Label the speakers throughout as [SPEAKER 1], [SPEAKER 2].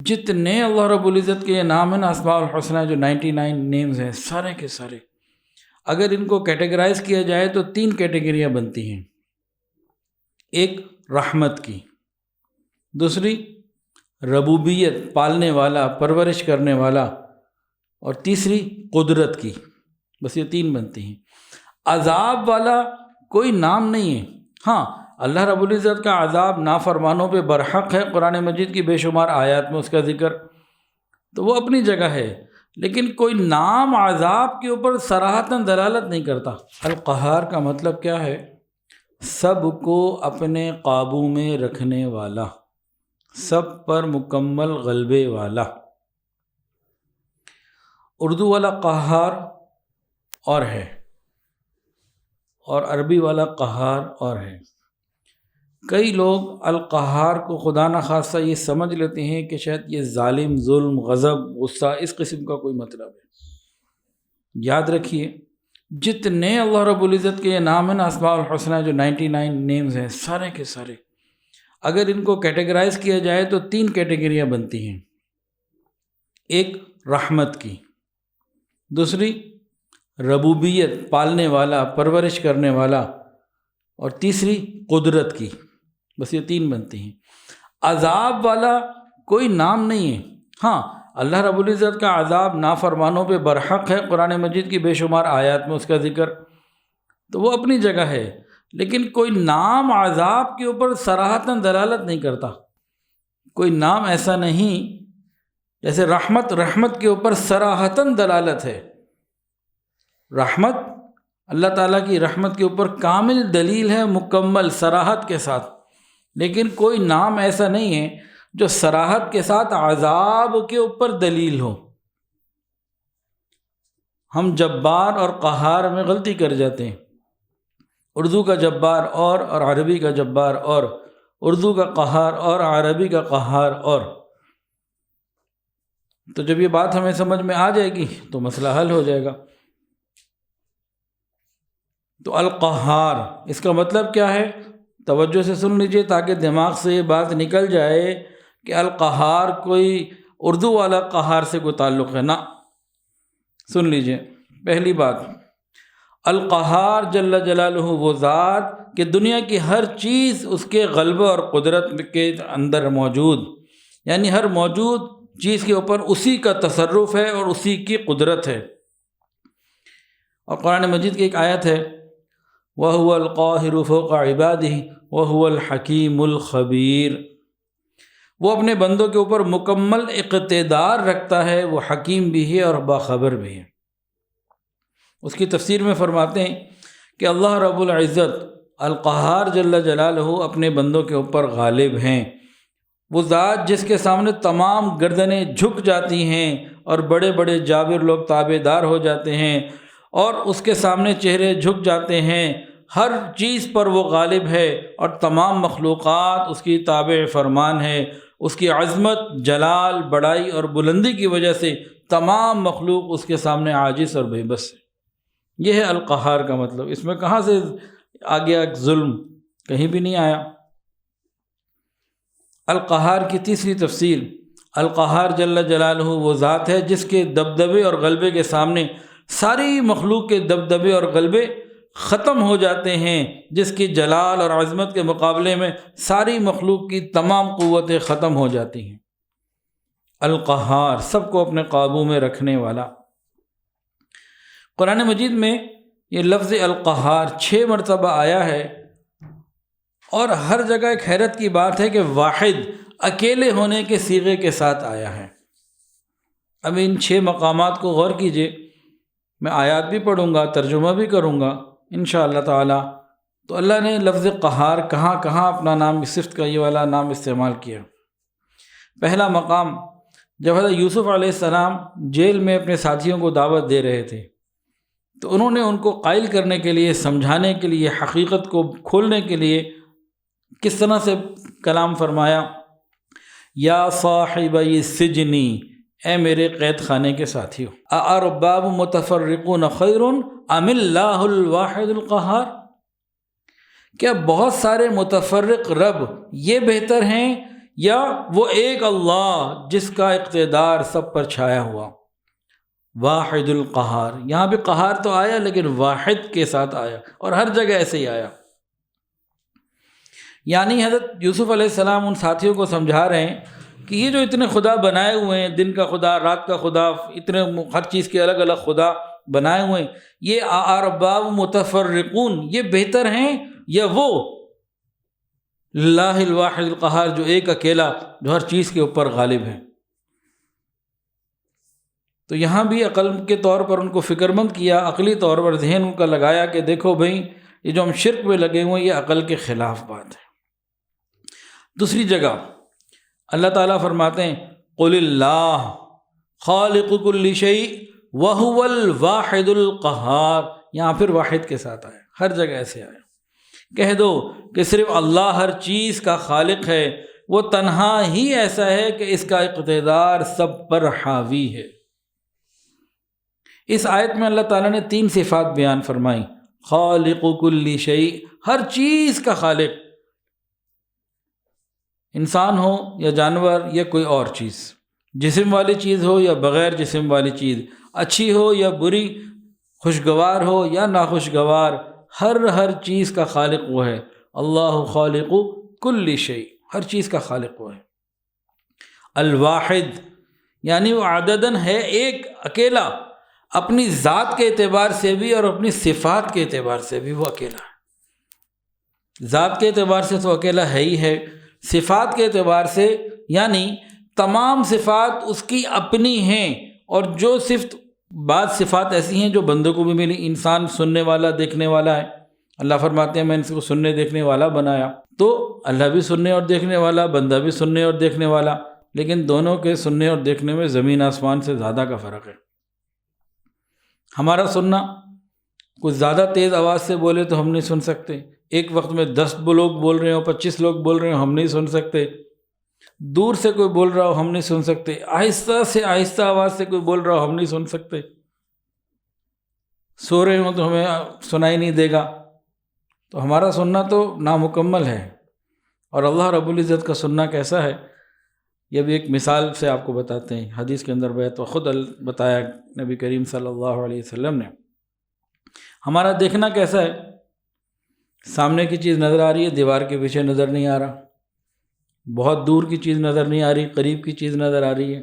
[SPEAKER 1] جتنے اللہ رب العزت کے یہ نام ہیں نا، اسماء الحسنہ جو 99 نیمز ہیں، سارے کے سارے اگر ان کو کیٹیگرائز کیا جائے تو 3 کیٹیگریاں بنتی ہیں۔ ایک رحمت کی، دوسری ربوبیت پالنے والا پرورش کرنے والا، اور تیسری قدرت کی۔ بس یہ 3 بنتی ہیں۔ عذاب والا کوئی نام نہیں ہے۔ ہاں، اللہ رب العزت کا عذاب نافرمانوں پہ برحق ہے، قرآن مجید کی بے شمار آیات میں اس کا ذکر، تو وہ اپنی جگہ ہے، لیکن کوئی نام عذاب کے اوپر صراحتاً دلالت نہیں کرتا۔ القہار کا مطلب کیا ہے؟ سب کو اپنے قابو میں رکھنے والا، سب پر مکمل غلبے والا۔ اردو والا قہار اور ہے، اور عربی والا قہار اور ہے۔ کئی لوگ القہار کو خدا نخواستہ یہ سمجھ لیتے ہیں کہ شاید یہ ظالم، ظلم، غضب، غصہ، اس قسم کا کوئی مطلب ہے۔ یاد رکھیے، جتنے اللہ رب العزت کے یہ نام ہیں نا، اسماء الحسنہ جو 99 نیمز ہیں، سارے کے سارے اگر ان کو کیٹیگرائز کیا جائے تو 3 کیٹیگریاں بنتی ہیں۔ ایک رحمت کی، دوسری ربوبیت پالنے والا پرورش کرنے والا، اور تیسری قدرت کی۔ بس یہ 3 بنتی ہیں۔ عذاب والا کوئی نام نہیں ہے۔ ہاں، اللہ رب العزت کا عذاب نافرمانوں پہ برحق ہے، قرآن مجید کی بے شمار آیات میں اس کا ذکر، تو وہ اپنی جگہ ہے، لیکن کوئی نام عذاب کے اوپر صراحتاً دلالت نہیں کرتا۔ کوئی نام ایسا نہیں، جیسے رحمت کے اوپر صراحتاً دلالت ہے۔ رحمت، اللہ تعالیٰ کی رحمت کے اوپر کامل دلیل ہے، مکمل صراحت کے ساتھ، لیکن کوئی نام ایسا نہیں ہے جو صراحت کے ساتھ عذاب کے اوپر دلیل ہو۔ ہم جبار اور قہار میں غلطی کر جاتے ہیں۔ اردو کا جبار اور عربی کا جبار اور، اردو کا قہار اور عربی کا قہار اور۔ تو جب یہ بات ہمیں سمجھ میں آ جائے گی تو مسئلہ حل ہو جائے گا۔ تو القہار اس کا مطلب کیا ہے؟ توجہ سے سن لیجئے تاکہ دماغ سے یہ بات نکل جائے کہ القہار کوئی اردو والا قہار سے کوئی تعلق ہے۔ نہ، سن لیجئے۔ پہلی بات، القہار جل جلالہ وہ ذات کہ دنیا کی ہر چیز اس کے غلبہ اور قدرت کے اندر موجود، یعنی ہر موجود چیز کے اوپر اسی کا تصرف ہے اور اسی کی قدرت ہے۔ اور قرآن مجید کی ایک آیت ہے، وَهُوَ الْقَاهِرُ فَوْقَ عِبَادِهِ وَهُوَ الْحَكِيمُ الْخَبِيرُ۔ وہ اپنے بندوں کے اوپر مکمل اقتدار رکھتا ہے، وہ حکیم بھی ہے اور باخبر بھی ہے۔ اس کی تفسیر میں فرماتے ہیں کہ اللہ رب العزت القہار جل جلالہ اپنے بندوں کے اوپر غالب ہیں۔ وہ ذات جس کے سامنے تمام گردنیں جھک جاتی ہیں اور بڑے بڑے جابر لوگ تابع دار ہو جاتے ہیں، اور اس کے سامنے چہرے جھک جاتے ہیں، ہر چیز پر وہ غالب ہے اور تمام مخلوقات اس کی تابع فرمان ہے۔ اس کی عظمت، جلال، بڑائی اور بلندی کی وجہ سے تمام مخلوق اس کے سامنے عاجز اور بے بس ہے۔ یہ ہے القہار کا مطلب۔ اس میں کہاں سے آ گیا ظلم؟ کہیں بھی نہیں آیا۔ القہار کی تیسری تفصیل، القہار جل جلالہ وہ ذات ہے جس کے دبدبے اور غلبے کے سامنے ساری مخلوق کے دبدبے اور غلبے ختم ہو جاتے ہیں، جس کی جلال اور عظمت کے مقابلے میں ساری مخلوق کی تمام قوتیں ختم ہو جاتی ہیں۔ القہار، سب کو اپنے قابو میں رکھنے والا۔ قرآن مجید میں یہ لفظ القہار 6 مرتبہ آیا ہے، اور ہر جگہ ایک حیرت کی بات ہے کہ واحد، اکیلے ہونے کے صیغے کے ساتھ آیا ہے۔ اب ان 6 مقامات کو غور کیجئے، میں آیات بھی پڑھوں گا، ترجمہ بھی کروں گا انشاءاللہ تعالی۔ تو اللہ نے لفظ قہار کہاں کہاں اپنا نام، صفت کا یہ والا نام استعمال کیا۔ پہلا مقام، جب حضرت یوسف علیہ السلام جیل میں اپنے ساتھیوں کو دعوت دے رہے تھے، تو انہوں نے ان کو قائل کرنے کے لیے، سمجھانے کے لیے، حقیقت کو کھولنے کے لیے کس طرح سے کلام فرمایا؟ یا صاحبی السجن، اے میرے قید خانے کے ساتھیوں، اارباب متفرقون خیر ام اللہ الواحد القہار، کیا بہت سارے متفرق رب یہ بہتر ہیں یا وہ ایک اللہ جس کا اقتدار سب پر چھایا ہوا، واحد القہار۔ یہاں بھی قہار تو آیا لیکن واحد کے ساتھ آیا، اور ہر جگہ ایسے ہی آیا۔ یعنی حضرت یوسف علیہ السلام ان ساتھیوں کو سمجھا رہے ہیں کہ یہ جو اتنے خدا بنائے ہوئے ہیں، دن کا خدا، رات کا خدا، اتنے ہر چیز کے الگ الگ خدا بنائے ہوئے ہیں، یہ ارباب متفرقون، یہ بہتر ہیں یا وہ اللہ الواحد القہار جو ایک اکیلا، جو ہر چیز کے اوپر غالب ہے؟ تو یہاں بھی عقل کے طور پر ان کو فکر مند کیا، عقلی طور پر ذہن ان کا لگایا کہ دیکھو بھائی، یہ جو ہم شرک میں لگے ہوئے ہیں یہ عقل کے خلاف بات ہے۔ دوسری جگہ اللہ تعالیٰ فرماتے ہیں قل اللہ خالق کل شیء وہو الواحد القہار۔ یہاں پھر واحد کے ساتھ آیا، ہر جگہ ایسے آیا۔ کہہ دو کہ صرف اللہ ہر چیز کا خالق ہے، وہ تنہا ہی ایسا ہے کہ اس کا اقتدار سب پر حاوی ہے۔ اس آیت میں اللہ تعالیٰ نے 3 صفات بیان فرمائی، خالق کل شیء، ہر چیز کا خالق، انسان ہو یا جانور یا کوئی اور چیز، جسم والی چیز ہو یا بغیر جسم والی چیز، اچھی ہو یا بری، خوشگوار ہو یا ناخوشگوار، ہر چیز کا خالق وہ ہے۔ اللہ خالق کل شیء، ہر چیز کا خالق وہ ہے۔ الواحد یعنی وہ عددن ہے ایک اکیلا، اپنی ذات کے اعتبار سے بھی اور اپنی صفات کے اعتبار سے بھی وہ اکیلا ہے۔ ذات کے اعتبار سے تو اکیلا ہے ہی ہے، صفات کے اعتبار سے یعنی تمام صفات اس کی اپنی ہیں، اور جو صفت بعض صفات ایسی ہیں جو بندوں کو بھی ملی۔ انسان سننے والا، دیکھنے والا ہے، اللہ فرماتے ہیں میں ان کو سننے دیکھنے والا بنایا، تو اللہ بھی سننے اور دیکھنے والا، بندہ بھی سننے اور دیکھنے والا، لیکن دونوں کے سننے اور دیکھنے میں زمین آسمان سے زیادہ کا فرق ہے۔ ہمارا سننا، کچھ زیادہ تیز آواز سے بولے تو ہم نہیں سن سکتے، ایک وقت میں 10 لوگ بول رہے ہوں، 25 لوگ بول رہے ہوں، ہم نہیں سن سکتے۔ دور سے کوئی بول رہا ہو ہم نہیں سن سکتے، آہستہ سے آہستہ آواز سے کوئی بول رہا ہو ہم نہیں سن سکتے، سو رہے ہوں تو ہمیں سنائی نہیں دے گا۔ تو ہمارا سننا تو نامکمل ہے، اور اللہ رب العزت کا سننا کیسا ہے یہ بھی ایک مثال سے آپ کو بتاتے ہیں۔ حدیث کے اندر بیت و خود بتایا نبی کریم صلی اللہ علیہ وسلم نے۔ ہمارا دیکھنا کیسا ہے؟ سامنے کی چیز نظر آ رہی ہے، دیوار کے پیچھے نظر نہیں آ رہا، بہت دور کی چیز نظر نہیں آ رہی، قریب کی چیز نظر آ رہی ہے۔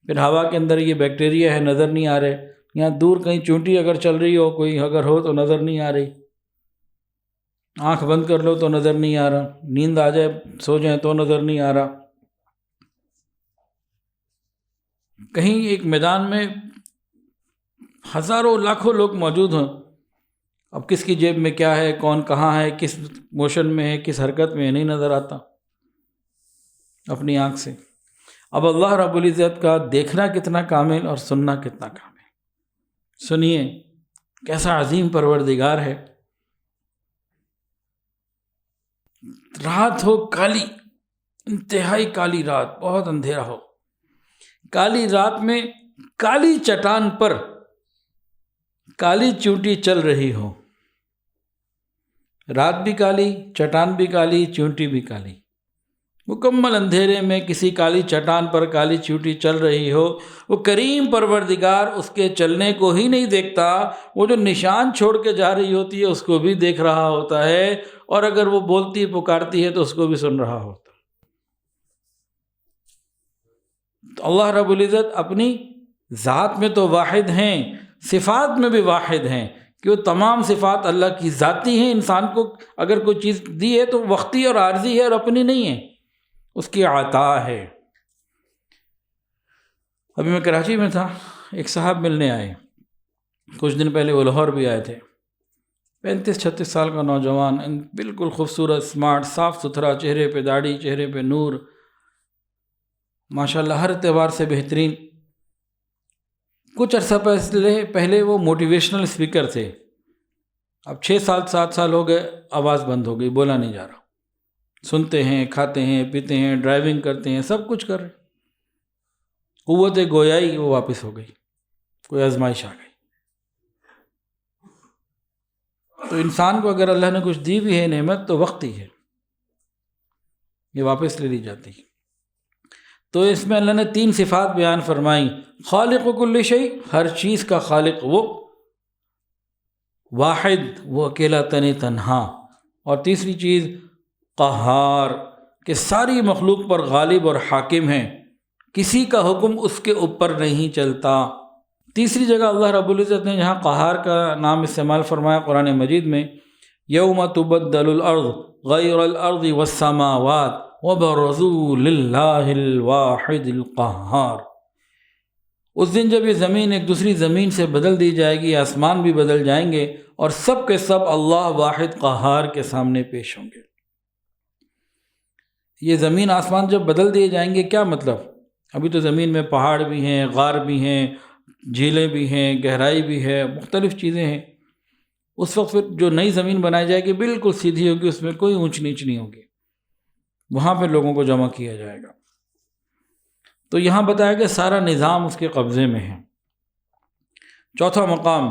[SPEAKER 1] پھر ہوا کے اندر یہ بیکٹیریا ہے، نظر نہیں آ رہے، یہاں دور کہیں چونٹی اگر چل رہی ہو، کوئی اگر ہو تو نظر نہیں آ رہی، آنکھ بند کر لو تو نظر نہیں آ رہا، نیند آ جائے سو جائیں تو نظر نہیں آ رہا۔ کہیں ایک میدان میں ہزاروں لاکھوں لوگ موجود ہوں، اب کس کی جیب میں کیا ہے، کون کہاں ہے، کس موشن میں ہے، کس حرکت میں ہے، نہیں نظر آتا اپنی آنکھ سے۔ اب اللہ رب العزت کا دیکھنا کتنا کامل اور سننا کتنا کامل، سنیے کیسا عظیم پروردگار ہے۔ رات ہو کالی، انتہائی کالی رات، بہت اندھیرا ہو، کالی رات میں کالی چٹان پر کالی چونٹی چل رہی ہو، رات بھی کالی، چٹان بھی کالی، چونٹی بھی کالی، مکمل اندھیرے میں کسی کالی چٹان پر کالی چونٹی چل رہی ہو، وہ کریم پروردگار اس کے چلنے کو ہی نہیں دیکھتا، وہ جو نشان چھوڑ کے جا رہی ہوتی ہے اس کو بھی دیکھ رہا ہوتا ہے، اور اگر وہ بولتی پکارتی ہے تو اس کو بھی سن رہا ہوتا ہے۔ تو اللہ رب العزت اپنی ذات میں تو واحد ہیں، صفات میں بھی واحد ہیں، کہ وہ تمام صفات اللہ کی ذاتی ہیں۔ انسان کو اگر کوئی چیز دی ہے تو وقتی اور عارضی ہے اور اپنی نہیں ہے، اس کی عطا ہے۔ ابھی میں کراچی میں تھا، ایک صاحب ملنے آئے، کچھ دن پہلے وہ لاہور بھی آئے تھے، 35-36 سال کا نوجوان، بالکل خوبصورت، اسمارٹ، صاف ستھرا، چہرے پہ داڑھی، چہرے پہ نور، ماشاءاللہ ہر اعتبار سے بہترین۔ کچھ عرصہ پہلے وہ موٹیویشنل اسپیکر تھے، اب 6-7 سال ہو گئے آواز بند ہو گئی، بولا نہیں جا رہا، سنتے ہیں، کھاتے ہیں، پیتے ہیں، ڈرائیونگ کرتے ہیں، سب کچھ کر رہے، قوت گویائی وہ واپس ہو گئی، کوئی آزمائش آ گئی۔ تو انسان کو اگر اللہ نے کچھ دی بھی ہے نعمت تو وقت ہی ہے، یہ واپس لے لی جاتی ہے۔ تو اس میں اللہ نے 3 صفات بیان فرمائیں. خالق کل شیء، ہر چیز کا خالق وہ، واحد وہ اکیلا تنہا، اور تیسری چیز قہار کہ ساری مخلوق پر غالب اور حاکم ہیں، کسی کا حکم اس کے اوپر نہیں چلتا. تیسری جگہ اللہ رب العزت نے جہاں قہار کا نام استعمال فرمایا قرآن مجید میں، یوم تبدل الارض غیر الارض والسماوات وبرزوا للہ الواحد القہار. اس دن جب یہ زمین ایک دوسری زمین سے بدل دی جائے گی، آسمان بھی بدل جائیں گے، اور سب کے سب اللہ واحد قہار کے سامنے پیش ہوں گے. یہ زمین آسمان جب بدل دیے جائیں گے کیا مطلب؟ ابھی تو زمین میں پہاڑ بھی ہیں، غار بھی ہیں، جھیلیں بھی ہیں، گہرائی بھی ہے، مختلف چیزیں ہیں. اس وقت پھر جو نئی زمین بنائی جائے گی بالکل سیدھی ہوگی، اس میں کوئی اونچ نیچ نہیں ہوگی، وہاں پہ لوگوں کو جمع کیا جائے گا. تو یہاں بتایا کہ سارا نظام اس کے قبضے میں ہے. چوتھا مقام،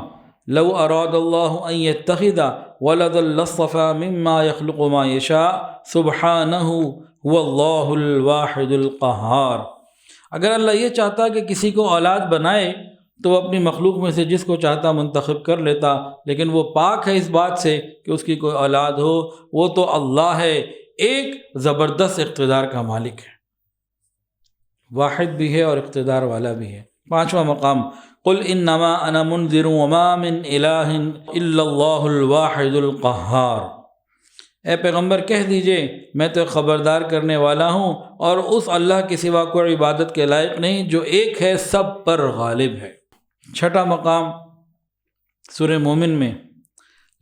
[SPEAKER 1] لو اراد اللہ ان یتخذ ولدا لاصطفى مما يخلق ما یشاء سبحانہ هو اللہ الواحد القہار. اگر اللہ یہ چاہتا کہ کسی کو اولاد بنائے تو وہ اپنی مخلوق میں سے جس کو چاہتا منتخب کر لیتا، لیکن وہ پاک ہے اس بات سے کہ اس کی کوئی اولاد ہو. وہ تو اللہ ہے، ایک زبردست اقتدار کا مالک ہے، واحد بھی ہے اور اقتدار والا بھی ہے. پانچواں مقام، قل انما انا منذر وما من الہ الا اللہ الواحد القہار. اے پیغمبر کہہ دیجئے میں تو خبردار کرنے والا ہوں، اور اس اللہ کے سوا کوئی عبادت کے لائق نہیں جو ایک ہے، سب پر غالب ہے. چھٹا مقام سورہ مومن میں،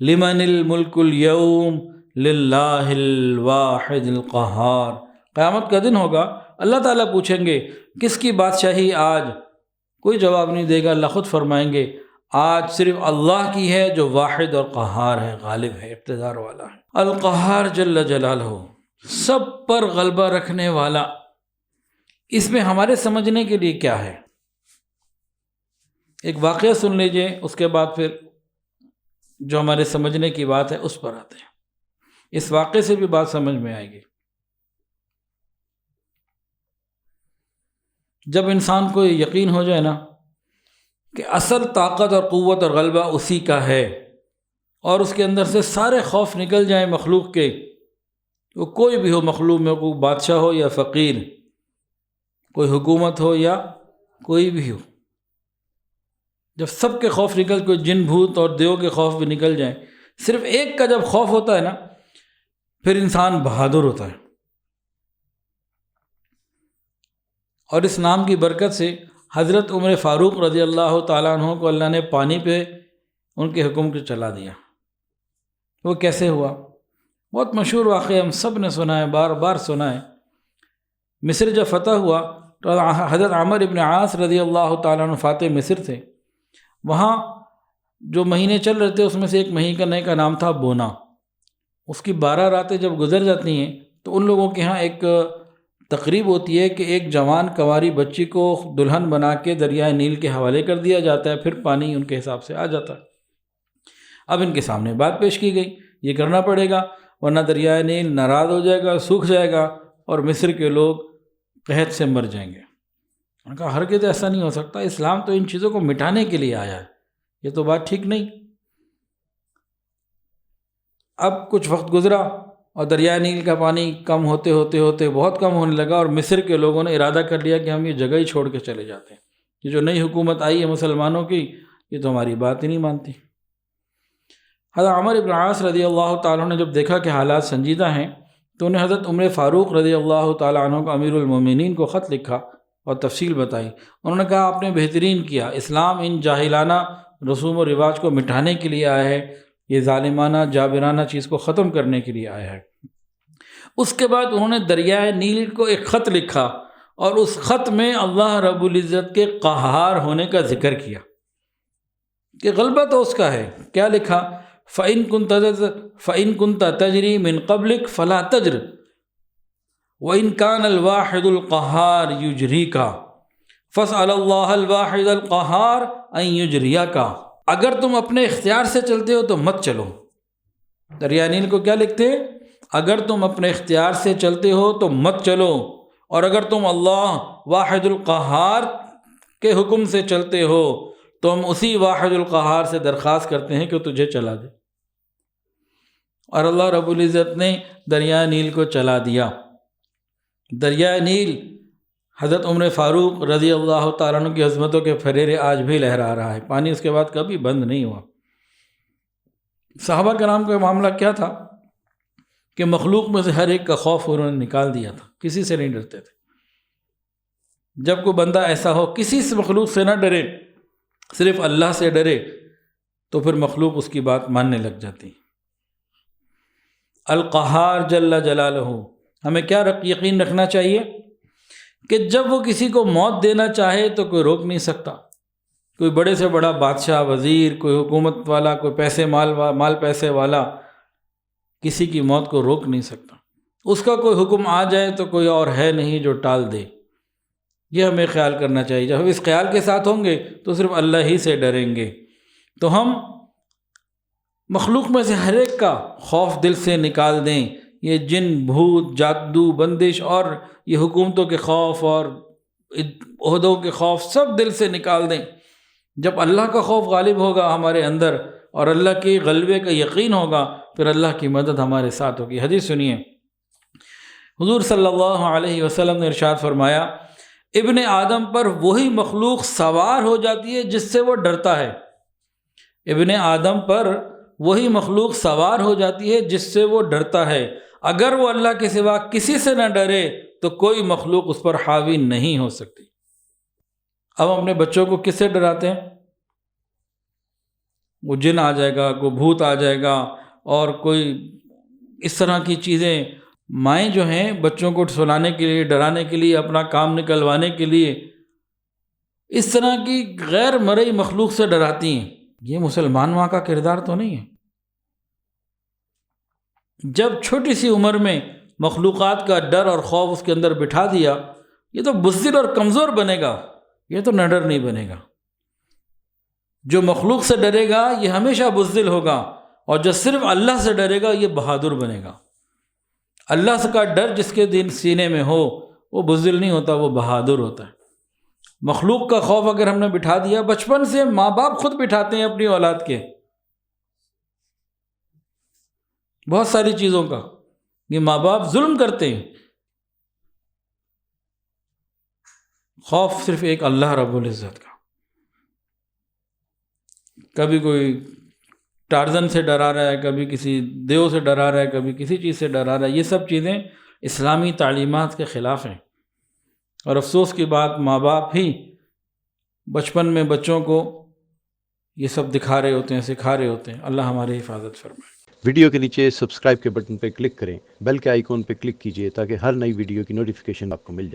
[SPEAKER 1] لمن الملک اليوم للہ الواحد القہار. قیامت کا دن ہوگا، اللہ تعالیٰ پوچھیں گے کس کی بادشاہی آج؟ کوئی جواب نہیں دے گا، اللہ خود فرمائیں گے آج صرف اللہ کی ہے جو واحد اور قہار ہے، غالب ہے، اقتدار والا ہے. القہار جل جلالہ، سب پر غلبہ رکھنے والا. اس میں ہمارے سمجھنے کے لیے کیا ہے؟ ایک واقعہ سن لیجئے، اس کے بعد پھر جو ہمارے سمجھنے کی بات ہے اس پر آتے ہیں. اس واقعے سے بھی بات سمجھ میں آئے گی. جب انسان کو یہ یقین ہو جائے نا کہ اصل طاقت اور قوت اور غلبہ اسی کا ہے، اور اس کے اندر سے سارے خوف نکل جائیں مخلوق کے، وہ کوئی بھی ہو، مخلوق میں کوئی بادشاہ ہو یا فقیر، کوئی حکومت ہو یا کوئی بھی ہو، جب سب کے خوف نکل، کوئی جن بھوت اور دیو کے خوف بھی نکل جائیں، صرف ایک کا جب خوف ہوتا ہے نا، پھر انسان بہادر ہوتا ہے. اور اس نام کی برکت سے حضرت عمر فاروق رضی اللہ تعالیٰ عنہ کو اللہ نے پانی پہ ان کے حکم کو چلا دیا. وہ کیسے ہوا؟ بہت مشہور واقعہ، ہم سب نے سنا ہے، بار بار سنا ہے. مصر جب فتح ہوا تو حضرت عمر ابن عاص رضی اللہ تعالیٰ عنہ فاتح مصر تھے. وہاں جو مہینے چل رہے تھے اس میں سے ایک مہینے کا نام تھا بونا. اس کی 12 راتیں جب گزر جاتی ہیں تو ان لوگوں کے ہاں ایک تقریب ہوتی ہے کہ ایک جوان کنواری بچی کو دلہن بنا کے دریائے نیل کے حوالے کر دیا جاتا ہے، پھر پانی ان کے حساب سے آ جاتا ہے. اب ان کے سامنے بات پیش کی گئی، یہ کرنا پڑے گا ورنہ دریائے نیل ناراض ہو جائے گا، سوکھ جائے گا اور مصر کے لوگ قحط سے مر جائیں گے. انہوں نے کہا ہرگز ایسا نہیں ہو سکتا، اسلام تو ان چیزوں کو مٹانے کے لیے آیا ہے، یہ تو بات ٹھیک نہیں. اب کچھ وقت گزرا اور دریائے نیل کا پانی کم ہوتے ہوتے بہت کم ہونے لگا، اور مصر کے لوگوں نے ارادہ کر لیا کہ ہم یہ جگہ ہی چھوڑ کے چلے جاتے ہیں. یہ جو نئی حکومت آئی ہے مسلمانوں کی، یہ تو ہماری بات ہی نہیں مانتی. حضرت عمر ابن عاص رضی اللہ تعالیٰ عنہ نے جب دیکھا کہ حالات سنجیدہ ہیں تو انہیں حضرت عمر فاروق رضی اللہ تعالیٰ عنہ کو امیر المومنین کو خط لکھا اور تفصیل بتائی. انہوں نے کہا آپ نے بہترین کیا، اسلام ان جاہلانہ رسوم و رواج کو مٹانے کے لیے آیا ہے، یہ ظالمانہ جابرانہ چیز کو ختم کرنے کے لیے آیا ہے. اس کے بعد انہوں نے دریائے نیل کو ایک خط لکھا اور اس خط میں اللہ رب العزت کے قہار ہونے کا ذکر کیا کہ غلبہ تو اس کا ہے. کیا لکھا؟ فَإِن كُنْتَ تَجْرِي مِن قَبْلِكَ فَلَا تَجْرِ وَإِن كَانَ الْوَاحِدُ الْقَهَّارُ يُجْرِيكَ فَاسْأَلِ اللَّهَ الْوَاحِدَ الْقَهَّارَ أَن يُجْرِيَكَ. اگر تم اپنے اختیار سے چلتے ہو تو مت چلو. دریائے نیل کو کیا لکھتے ہیں؟ اگر تم اپنے اختیار سے چلتے ہو تو مت چلو، اور اگر تم اللہ واحد القہار کے حکم سے چلتے ہو تو ہم اسی واحد القہار سے درخواست کرتے ہیں کہ تجھے چلا دے۔ اور اللہ رب العزت نے دریائے نیل کو چلا دیا۔ دریائے نیل حضرت عمر فاروق رضی اللہ تعالیٰ عنہ کی عظمتوں کے پھریرے آج بھی لہرا رہا ہے، پانی اس کے بعد کبھی بند نہیں ہوا۔ صحابہ کرام کا معاملہ کیا تھا کہ مخلوق میں سے ہر ایک کا خوف انہوں نے نکال دیا تھا، کسی سے نہیں ڈرتے تھے۔ جب کوئی بندہ ایسا ہو کسی سے مخلوق سے نہ ڈرے، صرف اللہ سے ڈرے، تو پھر مخلوق اس کی بات ماننے لگ جاتی۔ القہار جل جلالہ، ہمیں کیا یقین رکھنا چاہیے کہ جب وہ کسی کو موت دینا چاہے تو کوئی روک نہیں سکتا۔ کوئی بڑے سے بڑا بادشاہ، وزیر، کوئی حکومت والا، کوئی مال پیسے والا کسی کی موت کو روک نہیں سکتا۔ اس کا کوئی حکم آ جائے تو کوئی اور ہے نہیں جو ٹال دے۔ یہ ہمیں خیال کرنا چاہیے۔ جب ہم اس خیال کے ساتھ ہوں گے تو صرف اللہ ہی سے ڈریں گے۔ تو ہم مخلوق میں سے ہر ایک کا خوف دل سے نکال دیں۔ یہ جن، بھوت، جادو، بندش اور یہ حکومتوں کے خوف اور عہدوں کے خوف سب دل سے نکال دیں۔ جب اللہ کا خوف غالب ہوگا ہمارے اندر اور اللہ کے غلبے کا یقین ہوگا، پھر اللہ کی مدد ہمارے ساتھ ہوگی۔ حدیث سنیے، حضور صلی اللہ علیہ وسلم نے ارشاد فرمایا، ابن آدم پر وہی مخلوق سوار ہو جاتی ہے جس سے وہ ڈرتا ہے۔ ابن آدم پر وہی مخلوق سوار ہو جاتی ہے جس سے وہ ڈرتا ہے۔ اگر وہ اللہ کے سوا کسی سے نہ ڈرے تو کوئی مخلوق اس پر حاوی نہیں ہو سکتی۔ اب ہم اپنے بچوں کو کس سے ڈراتے ہیں؟ وہ جن آ جائے گا، کوئی بھوت آ جائے گا اور کوئی اس طرح کی چیزیں۔ مائیں جو ہیں بچوں کو سلانے کے لیے، ڈرانے کے لیے، اپنا کام نکلوانے کے لیے اس طرح کی غیر مرئی مخلوق سے ڈراتی ہیں۔ یہ مسلمان ماں کا کردار تو نہیں ہے۔ جب چھوٹی سی عمر میں مخلوقات کا ڈر اور خوف اس کے اندر بٹھا دیا، یہ تو بزدل اور کمزور بنے گا، یہ تو نڈر نہیں بنے گا۔ جو مخلوق سے ڈرے گا یہ ہمیشہ بزدل ہوگا، اور جو صرف اللہ سے ڈرے گا یہ بہادر بنے گا۔ اللہ سے کا ڈر جس کے دل سینے میں ہو وہ بزدل نہیں ہوتا، وہ بہادر ہوتا ہے۔ مخلوق کا خوف اگر ہم نے بٹھا دیا، بچپن سے ماں باپ خود بٹھاتے ہیں اپنی اولاد کے بہت ساری چیزوں کا، یہ ماں باپ ظلم کرتے ہیں۔ خوف صرف ایک اللہ رب العزت کا۔ کبھی کوئی ٹارزن سے ڈرا رہا ہے، کبھی کسی دیو سے ڈرا رہا ہے، کبھی کسی چیز سے ڈرا رہا ہے۔ یہ سب چیزیں اسلامی تعلیمات کے خلاف ہیں، اور افسوس کی بات ماں باپ ہی بچپن میں بچوں کو یہ سب دکھا رہے ہوتے ہیں، سکھا رہے ہوتے ہیں۔ اللہ ہماری حفاظت فرمائے۔
[SPEAKER 2] ویڈیو کے نیچے سبسکرائب کے بٹن پر کلک کریں، بیل کے آئیکن پر کلک کیجئے تاکہ ہر نئی ویڈیو کی نوٹیفیکیشن آپ کو مل جائے۔